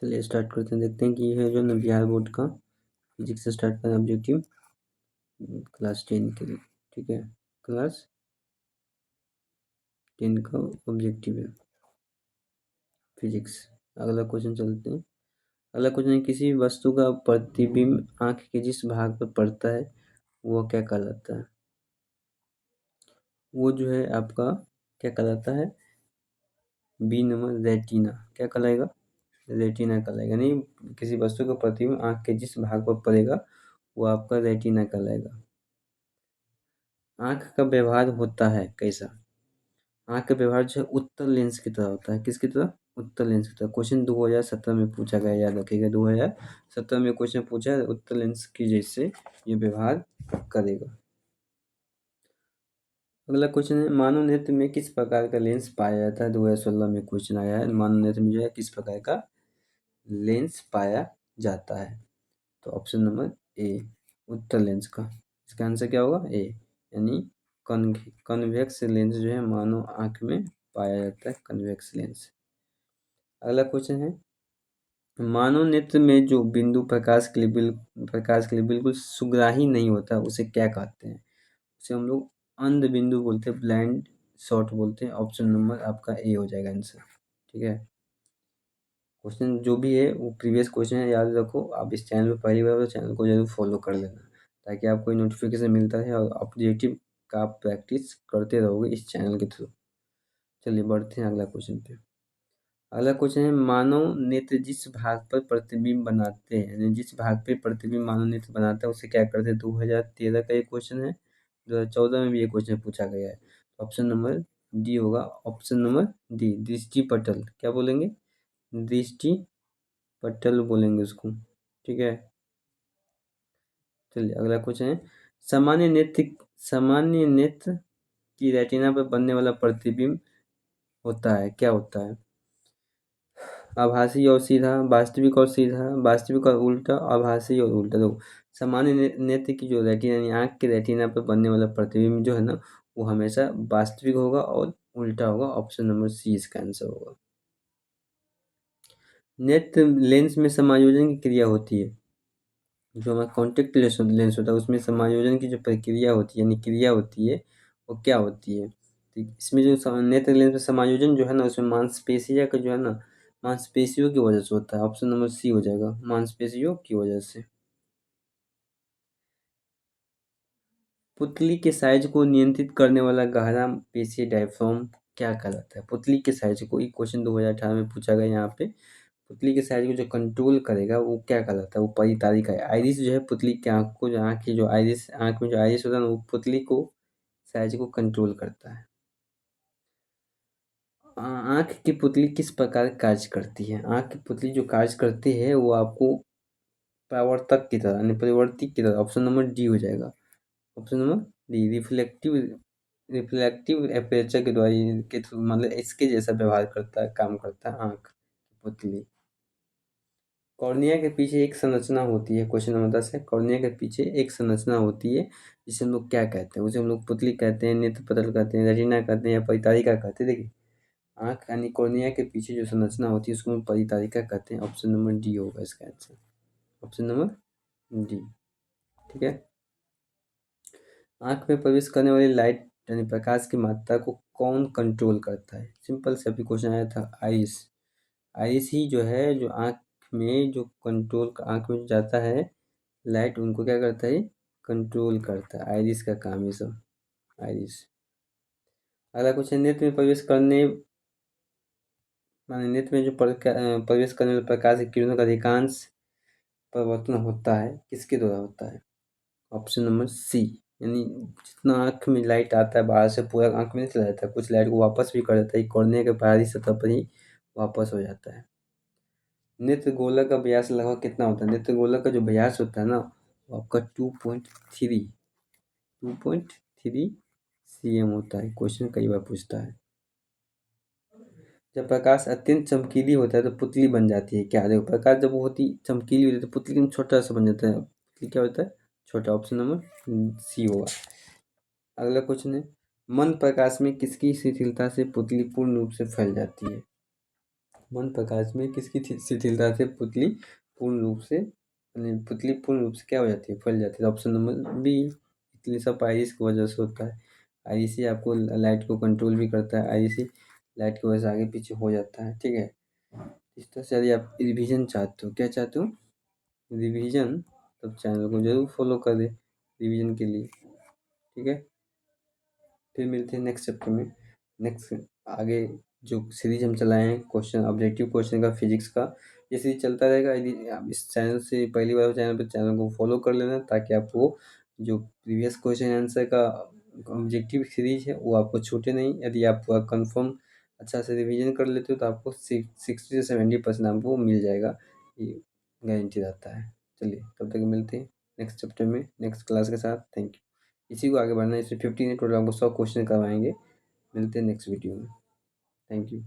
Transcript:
चलिए स्टार्ट करते हैं। देखते हैं कि ये है जो ना बिहार बोर्ड का फिजिक्स से स्टार्ट करें ऑब्जेक्टिव क्लास 10 के लिए। ठीक है, क्लास 10 का ऑब्जेक्टिव है फिजिक्स। अगला क्वेश्चन चलते हैं। अगला क्वेश्चन है, किसी वस्तु का प्रतिबिंब आंख के जिस भाग पर पड़ता है वो क्या कहलाता है? वो जो है आपका क्या कहलाता है? B number retina. क्या कहलाएगा? रेटिना कहलाएगा। नहीं, किसी वस्तु का प्रतिबिंब आंख के जिस भाग पर पड़ेगा वो आपका रेटिना कहलाएगा। आंख का व्यवहार होता है कैसा? आंख का व्यवहार जो है उत्तल लेंस की तरह होता है। किसकी तरह? उत्तल लेंस की तरह। क्वेश्चन 2017 में पूछा गया, याद रखिएगा। 2017 में क्वेश्चन पूछा है, उत्तल लेंस की जैसे ये व्यवहार करेगा। अगला क्वेश्चन है, मानव नेत्र में किस प्रकार का लेंस पाया जाता है? 2016 में क्वेश्चन आया है, मानव नेत्र में जो है किस प्रकार का लेंस पाया जाता है? तो ऑप्शन नंबर ए, उत्तल लेंस का। इसका आंसर क्या होगा? ए, यानी कन्वेक्स लेंस जो है मानव आंख में पाया जाता है, कन्वेक्स लेंस। अगला क्वेश्चन है, मानव नेत्र में जो बिंदु प्रकाश के लिए बिल्कुल सुग्राही नहीं होता उसे क्या कहते हैं? उसे हम लोग अंध बिंदु बोलते हैं, ब्लाइंड शॉट बोलते हैं। ऑप्शन नंबर आपका ए हो जाएगा आंसर। ठीक है, क्वेश्चन जो भी है वो प्रीवियस क्वेश्चन है, याद रखो। आप इस चैनल पर पहली बार हो तो चैनल को जरूर फॉलो कर लेना, ताकि आपको नोटिफिकेशन मिलता रहे और ऑब्जेक्टिव का आप प्रैक्टिस करते रहोगे इस चैनल के थ्रू। चलिए बढ़ते हैं अगला क्वेश्चन पे। अगला क्वेश्चन है, मानव नेत्र जिस भाग पर प्रतिबिंब बनाते हैं, यानी जिस भाग पे प्रतिबिंब मानव नेत्र बनाता है उसे क्या करते हैं? 2013 का ये क्वेश्चन है, 2014 में भी ये क्वेश्चन पूछा गया है। ऑप्शन नंबर डी होगा, ऑप्शन नंबर डी, दृष्टि पटल। क्या बोलेंगे? दृष्टि पटल बोलेंगे उसको। ठीक है, चलिए अगला क्वेश्चन है, सामान्य नेत्र की रेटिना पर बनने वाला प्रतिबिंब होता है, क्या होता है? आभासी और सीधा, वास्तविक और सीधा, वास्तविक और उल्टा, आभासी और उल्टा। तो सामान्य नेत्र की जो रेटिना यानी आंख के रेटिना पर बनने वाला प्रतिबिंब जो है ना, वो हमेशा वास्तविक होगा और उल्टा होगा। ऑप्शन नंबर सी इसका आंसर होगा। नेत्र लेंस में समायोजन की क्रिया होती है, जो हमारा कॉन्टेक्ट लेंस होता है उसमें समायोजन की जो प्रक्रिया होती है यानी क्रिया होती है, वो क्या होती है? तो इसमें जो नेत्र लेंस में समायोजन जो है ना, उसमें मांसपेशियों का जो है ना, मांसपेशियों की वजह से होता है। ऑप्शन नंबर सी हो जाएगा, मांसपेशियों की वजह से। पुतली के साइज को नियंत्रित करने वाला गहरा पेशीय डायफ्राम क्या कहलाता है? पुतली के साइज को, ये क्वेश्चन 2018 में पूछा गया यहाँ पे। पुतली के साइज को जो कंट्रोल करेगा वो क्या कहलाता है? वो परितारिका है। आइरिस जो है पुतली की आँख को, जो आँख की जो आइरिस, आँख में जो आइरिस होता है ना, वो पुतली को साइज को कंट्रोल करता है। आँख की पुतली किस प्रकार कार्य करती है? आँख की पुतली जो कार्य करती है वो आपको परावर्तक की तरह यानी परिवर्ती की तरह। ऑप्शन नंबर डी हो जाएगा, option number D, reflective aperture के द्वारा के थ्रू, मतलब इसके जैसा व्यवहार करता है, काम करता है आँख की पुतली। कॉर्निया के पीछे एक संरचना होती है, क्वेश्चन नंबर 10 है, कॉर्निया के पीछे एक संरचना होती है जिसे हम लोग क्या कहते हैं? उसे हम लोग पुतली कहते हैं, नेत्र पटल कहते हैं, रेटिना कहते हैं या परितारिका कहते हैं। देखिए, आँख यानी कॉर्निया के पीछे जो संरचना होती है उसको हम परितारिका कहते हैं। ऑप्शन नंबर डी होगा इसका आंसर, ऑप्शन नंबर डी। ठीक है, आँख में प्रवेश करने वाली लाइट यानी प्रकाश की मात्रा को कौन कंट्रोल करता है? सिंपल से अभी क्वेश्चन आया था, आइरिस। आइरिस ही जो है, जो आँख में जो कंट्रोल, आँख में जो जाता है लाइट, उनको क्या करता है? कंट्रोल करता है। आइरिस का काम ये सब, आइरिस। अगला क्वेश्चन, नेत्र में प्रवेश करने, माने नेत्र में जो प्रवेश करने वाले प्रकाश की किरणों का अधिकांश परावर्तन होता है, किसके द्वारा होता है? ऑप्शन नंबर सी, यानी जितना आँख में लाइट आता है बाहर से पूरा आँख में नहीं चला जाता है, कुछ लाइट को वापस भी कर देता है, कॉर्निया के बाहरी सतह पर ही वापस हो जाता है। नेत्र गोलक का व्यास लगभग कितना होता है? नेत्र गोलक का जो व्यास होता है ना, वो आपका 2.3 cm होता है। क्वेश्चन कई बार पूछता है। जब प्रकाश अत्यंत चमकीली होता है तो पुतली बन जाती है क्या? देखो, प्रकाश जब होती चमकीली होती है तो पुतली में छोटा सा बन जाता है, पुतली क्या होता है? छोटा। ऑप्शन नंबर सी होगा। अगला क्वेश्चन है, मंद प्रकाश में किसकी शिथिलता से पुतली पूर्ण रूप से फैल जाती है? मन प्रकाश में किसकी शिथिलता से पुतली पूर्ण रूप से पुतली पूर्ण रूप से क्या हो जाती है, फैल जाती है। ऑप्शन नंबर बी, इतनी सब आइरिस की वजह से होता है। आईरिस आपको लाइट को कंट्रोल भी करता है। आईरिस लाइट की वजह से आगे पीछे हो जाता है, ठीक है। इस तरह से यदि आप रिवीजन चाहते हो, क्या चाहते हो, रिवीजन, तब चैनल को जरूर फॉलो कर दे रिवीजन के लिए, ठीक है। फिर मिलते हैं नेक्स्ट चैप्टर में। नेक्स्ट आगे जो सीरीज हम चलाए हैं क्वेश्चन, ऑब्जेक्टिव क्वेश्चन का, फिजिक्स का, ये सीरीज चलता रहेगा। यदि आप इस चैनल से पहली बार चैनल पर, चैनल को फॉलो कर लेना, ताकि आपको जो प्रीवियस क्वेश्चन आंसर का ऑब्जेक्टिव सीरीज है वो आपको छूटे नहीं। यदि आप पूरा कन्फर्म अच्छा से रिवीजन कर लेते हो तो आपको 60 से 70% आपको मिल जाएगा, ये गारंटी रहता है। चलिए तब तक मिलते हैं नेक्स्ट चैप्टर में नेक्स्ट क्लास के साथ। Thank you. इसी को आगे बढ़ना है, इसमें 15 टोटल आपको 100 क्वेश्चन करवाएंगे। मिलते हैं नेक्स्ट वीडियो में। Thank you.